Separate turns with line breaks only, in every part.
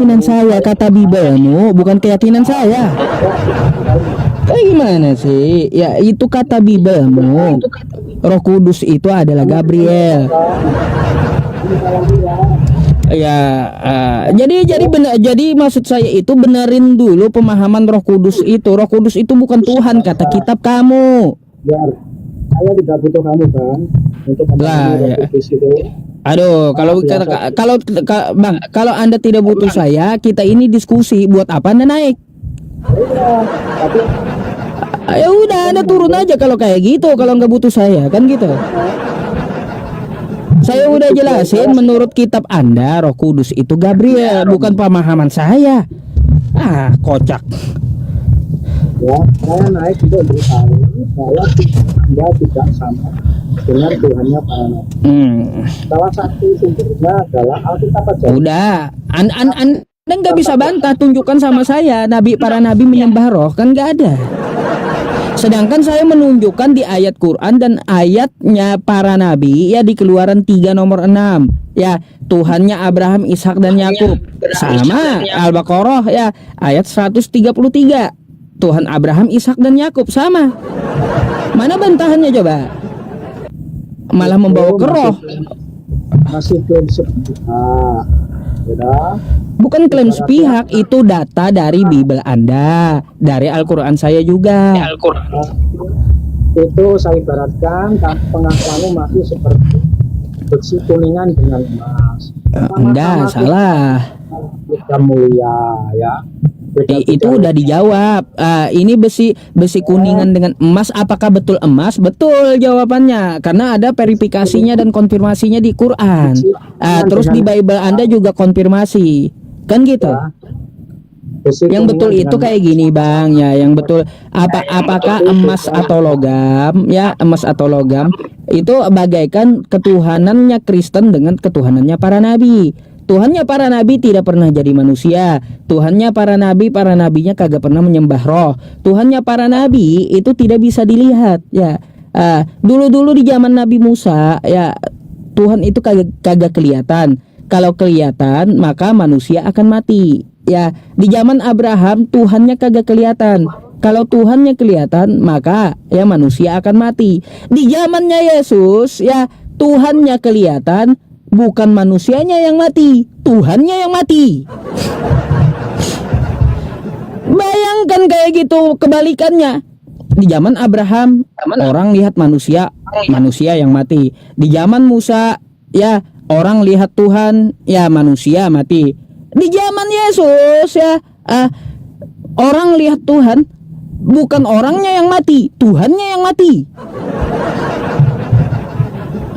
keyakinan saya, kata Bibelmu, bukan keyakinan saya. Kayak gimana sih? Ya itu kata Bibelmu. Roh Kudus itu adalah Gabriel. Ya, jadi benar. Jadi maksud saya itu benerin dulu pemahaman Roh Kudus itu. Roh Kudus itu bukan Tuhan, kata kitab kamu.
Biar saya tidak butuh kamu kan untuk
Lah,
memahami Roh
ya.
Kudus itu.
Aduh, kalau Anda tidak butuh saya, kita ini diskusi. Buat apa Anda naik?
Iya, tapi
Ya udah, Anda turun aja kalau kayak gitu. Kalau nggak butuh saya, kan gitu. Saya udah jelasin, menurut kitab Anda, Roh Kudus itu Gabriel, bukan pemahaman saya. Ah, kocak.
ya saya naik untuk beritahu bahwa Anda tidak sama dengan Tuhannya para nabi. Salah satu sumbernya adalah Alkitab aja.
Udah, Anda nggak bisa bantah. Tunjukkan sama saya, para nabi menyembah roh, kan nggak ada. Sedangkan saya menunjukkan di ayat Quran dan ayatnya para nabi, ya di Keluaran 3 nomor 6. Ya, Tuhannya Abraham, Ishak dan Yakub. Sama Al-Baqarah ya, ayat 133. Tuhan Abraham, Ishak dan Yakub sama. Mana bantahannya coba? Malah membawa ke roh.
Masih klaim sepihak. Ya,
Bukan klaim sepihak, itu data dari Bible Anda, dari Al-Quran saya juga.
itu saya ibaratkan pengakuanmu masih seperti besi kuningan dengan emas.
Enggak, salah.
Kita mulia ya.
Itu udah dijawab. Ini besi kuningan dengan emas, apakah betul emas? Betul jawabannya, karena ada verifikasinya dan konfirmasinya di Quran. Terus di Bible Anda juga konfirmasi, kan gitu. Yang betul itu kayak gini Bang ya, yang betul apakah emas atau logam ya, emas atau logam itu bagaikan ketuhanannya Kristen dengan ketuhanannya para nabi. Tuhannya para nabi tidak pernah jadi manusia. Tuhannya para nabinya kagak pernah menyembah roh. Tuhannya para nabi itu tidak bisa dilihat ya. Dulu di zaman Nabi Musa ya, Tuhan itu kagak kelihatan. Kalau kelihatan maka manusia akan mati. Ya, di zaman Abraham Tuhannya kagak kelihatan. Kalau Tuhannya kelihatan maka ya manusia akan mati. Di zamannya Yesus ya, Tuhannya kelihatan, bukan manusianya yang mati, Tuhannya yang mati. Bayangkan kayak gitu kebalikannya. Di zaman Abraham orang lihat manusia yang mati. Di zaman Musa ya, orang lihat Tuhan ya, manusia mati. Di zaman Yesus ya, orang lihat Tuhan, bukan orangnya yang mati, Tuhannya yang mati.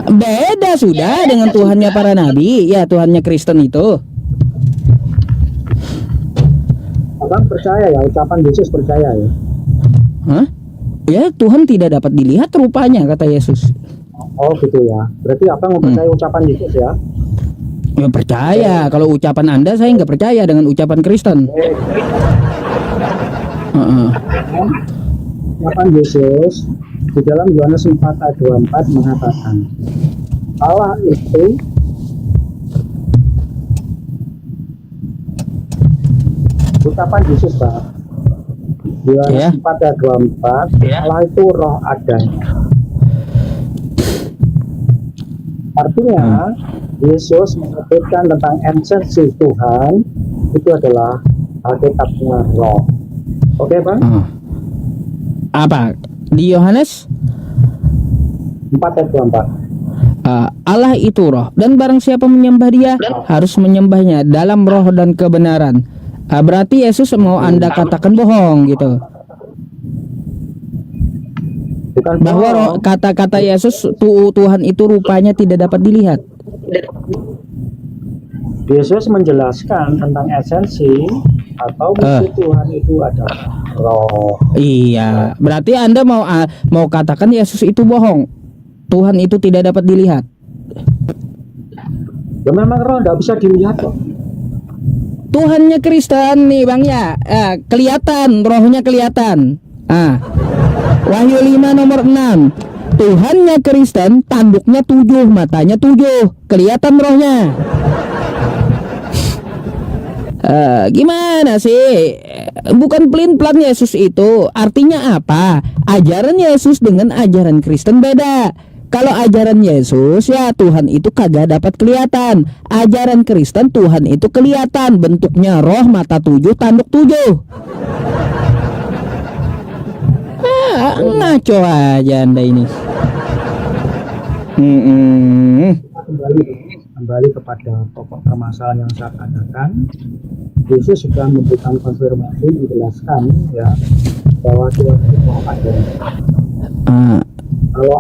Beda sudah dengan Tuhannya para nabi ya, Tuhannya Kristen itu.
Abang percaya ya ucapan Yesus, percaya ya?
Hah? Ya, Tuhan tidak dapat dilihat rupanya, kata Yesus.
Oh gitu ya. Berarti abang mempercayai ucapan Yesus ya?
Ya percaya. Kalau ucapan Anda saya nggak percaya dengan ucapan Kristen.
Ucapan Yesus di dalam Yohanes 4 ayat 24 mengatakan Allah itu ucapan Yesus Pak. Yohanes 4 ayat 24 Allah itu roh adanya. Artinya Yesus menyebutkan tentang esensi Tuhan itu adalah hakikatnya roh. Oke Bang?
Apa? Di Yohanes
4 ayat 24.
Allah itu roh, dan barang siapa menyembah dia harus menyembahnya dalam roh dan kebenaran. Berarti Yesus mau Anda katakan bohong gitu,
Bukan
bahwa kata-kata Yesus Tuhan itu rupanya tidak dapat dilihat.
Yesus menjelaskan tentang esensi atau misi Tuhan itu adalah roh.
Iya, berarti Anda mau katakan Yesus itu bohong, Tuhan itu tidak dapat dilihat.
Ya memang roh tidak bisa dilihat kok.
Tuhannya Kristen nih Bang ya, kelihatan, rohnya kelihatan. Wahyu 5 nomor 6. Tuhannya Kristen, tanduknya 7, matanya 7, kelihatan rohnya. Gimana sih? Bukan pelin-pelan Yesus itu. Artinya apa? Ajaran Yesus dengan ajaran Kristen beda. Kalau ajaran Yesus ya Tuhan itu kagak dapat kelihatan. Ajaran Kristen Tuhan itu kelihatan. Bentuknya roh, mata 7, tanduk 7. Ngaco aja Anda ini.
Kembali kepada pokok permasalahan yang saya katakan. Yesus sudah memberikan konfirmasi, dijelaskan ya bahwa Tuhan itu ada. Kalau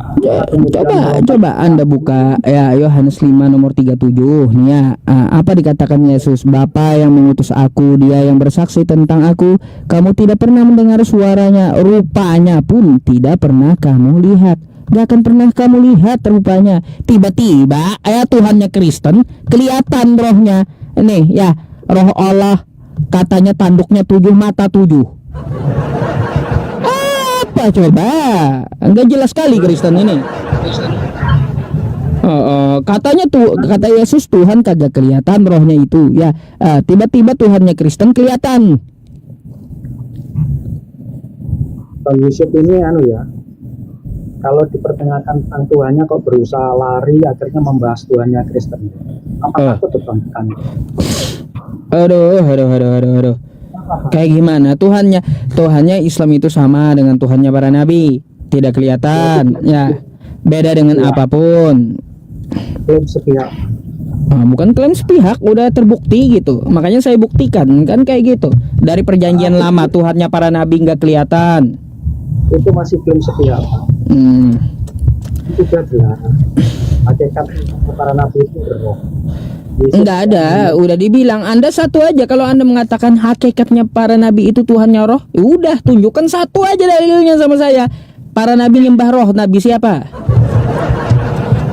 Coba Anda buka ya Yohanes 5 nomor 37 nih ya. Apa dikatakan Yesus? Bapa yang mengutus aku, dia yang bersaksi tentang aku. Kamu tidak pernah mendengar suaranya, rupanya pun tidak pernah kamu lihat. Gak akan pernah kamu lihat rupanya. Tiba-tiba Tuhannya Kristen kelihatan rohnya. Nih ya, roh Allah katanya tanduknya 7, mata 7. Apa coba? Enggak jelas sekali Kristen ini. Katanya tuh kata Yesus Tuhan kagak kelihatan rohnya itu ya. Tiba-tiba Tuhannya Kristen kelihatan.
Bang Yusuf ini ya, kalau dipertanyakan tentang Tuhannya kok berusaha lari akhirnya membahas Tuhannya Kristen. Apa takut tuh Bang?
Aduh. Kayak gimana Tuhannya Islam itu sama dengan Tuhannya para nabi, tidak kelihatan ya, beda dengan apapun.
Klaim sepihak.
Bukan klaim sepihak, udah terbukti gitu. Makanya saya buktikan kan kayak gitu. Dari perjanjian lama Tuhannya para nabi nggak kelihatan.
Itu masih klaim sepihak. Itu sudah jelas. Hakikat para nabi itu roh.
Enggak ada, udah dibilang. Anda satu aja kalau Anda mengatakan hakikatnya para nabi itu Tuhannya roh, ya udah tunjukkan satu aja dalilnya sama saya. Para nabi nyembah roh, nabi siapa?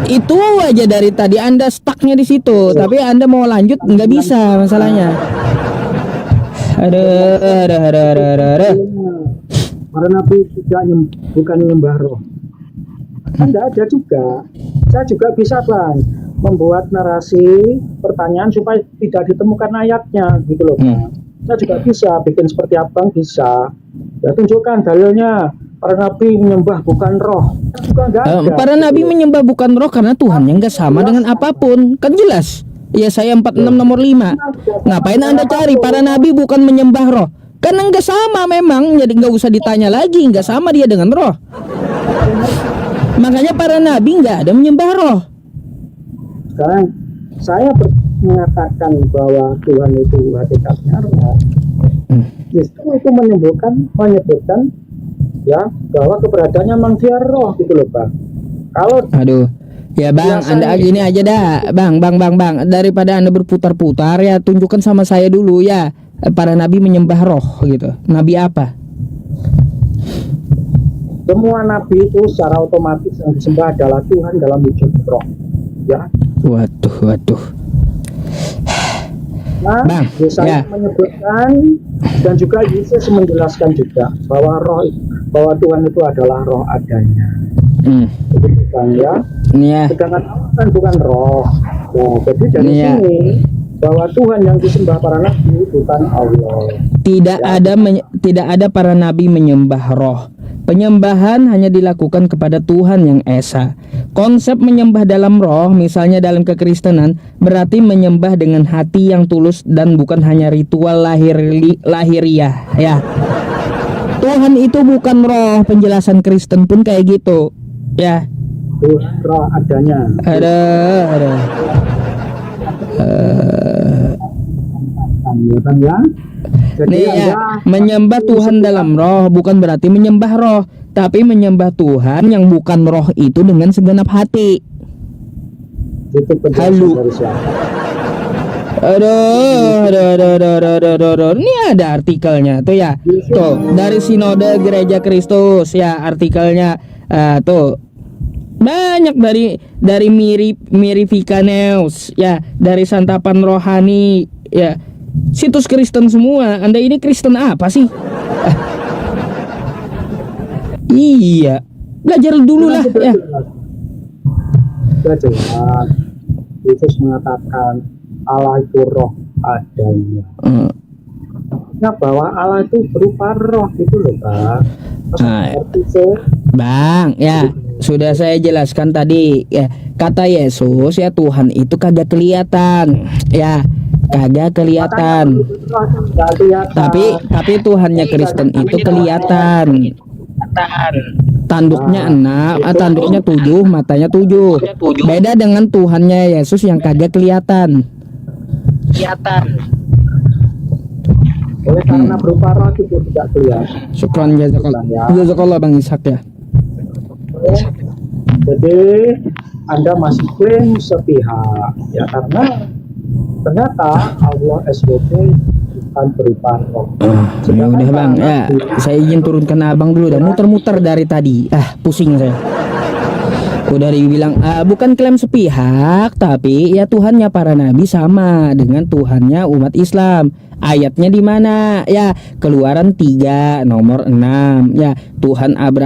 Itu aja dari tadi Anda stucknya di situ, tapi Anda mau lanjut nggak bisa masalahnya. Ada.
Para nabi bukan nyembah roh. Anda ada juga. Saya juga bisa Bang membuat narasi pertanyaan supaya tidak ditemukan ayatnya gitu loh Bang. Saya juga bisa bikin seperti abang bisa. Ya tunjukkan dalilnya para nabi menyembah bukan roh. Juga ada.
Para nabi menyembah bukan roh karena Tuhannya nggak sama dengan apapun. Kan jelas. Ya saya 46 nomor 5. Ngapain Anda cari para nabi bukan menyembah roh? Karena nggak sama memang. Jadi nggak usah ditanya lagi. Nggak sama dia dengan roh. Makanya para nabi nggak ada menyembah roh.
Sekarang saya mengatakan bahwa Tuhan itu hakikatnya roh. Justru itu menyebutkan ya bahwa keberadaannya memang dia roh gitu loh Bang. Kalau
ya Bang, Anda gini aja dah, Bang. Daripada Anda berputar-putar ya tunjukkan sama saya dulu ya. Para nabi menyembah roh gitu. Nabi apa?
Semua nabi itu secara otomatis yang disembah adalah Tuhan dalam wujud roh. Ya.
Waduh.
Nah,
Bang,
saya menyebutkan dan juga Yesus menjelaskan juga bahwa Tuhan itu adalah roh adanya. Begitu Bang ya. Sedangkan Allah kan bukan roh. Nah, jadi dari sini bahwa Tuhan yang disembah para nabi bukan Allah.
Tidak ada para nabi menyembah roh. Penyembahan hanya dilakukan kepada Tuhan yang esa. Konsep menyembah dalam roh, misalnya dalam kekristenan, berarti menyembah dengan hati yang tulus dan bukan hanya ritual lahiriah ya. Tuhan itu bukan roh, penjelasan Kristen pun kayak gitu ya.
Tuhan roh adanya.
Ada.
Ya. Jadi
menyembah Tuhan dalam roh bukan berarti menyembah roh, tapi menyembah Tuhan yang bukan roh itu dengan segenap hati.
Itu penjelasan dari siapa?
Aduh. Ini ada artikelnya tuh ya. Tuh, dari Sinode Gereja Kristus ya artikelnya. Tuh. Banyak dari Mirifica News ya, dari Santapan Rohani ya. Situs Kristen semua. Anda ini Kristen apa sih? Iya, belajar dulu lah ya.
Sudah jelas Yesus mengatakan Allah itu roh. adanya.
Hmm.
Nah, bahwa Allah itu berupa roh gitu loh, Pak.
Ah,
Seperti itu.
Bang, ya sudah saya jelaskan tadi ya, kata Yesus ya Tuhan itu kagak kelihatan, ya kagak kelihatan.
Nggak kelihatan.
Tapi Tuhannya Kristen itu kelihatan. Tanduknya 6, tanduknya 7, matanya 7. Beda dengan Tuhannya Yesus yang kagak kelihatan.
Oleh karena berupa roh itu tidak kelihatan.
Syukran jazakallah Bang Ishak ya.
Jadi Anda masih klaim sepihak ya, karena ternyata Allah SWT bukan berupa roh.
Ya udah Bang, ya saya izin turunkan abang dulu, udah muter-muter dari tadi. Pusing saya. Udah dibilang bukan klaim sepihak, tapi ya Tuhannya para nabi sama dengan Tuhannya umat Islam. Ayatnya di mana? Ya, Keluaran 3 nomor 6. Ya, Tuhan Abraham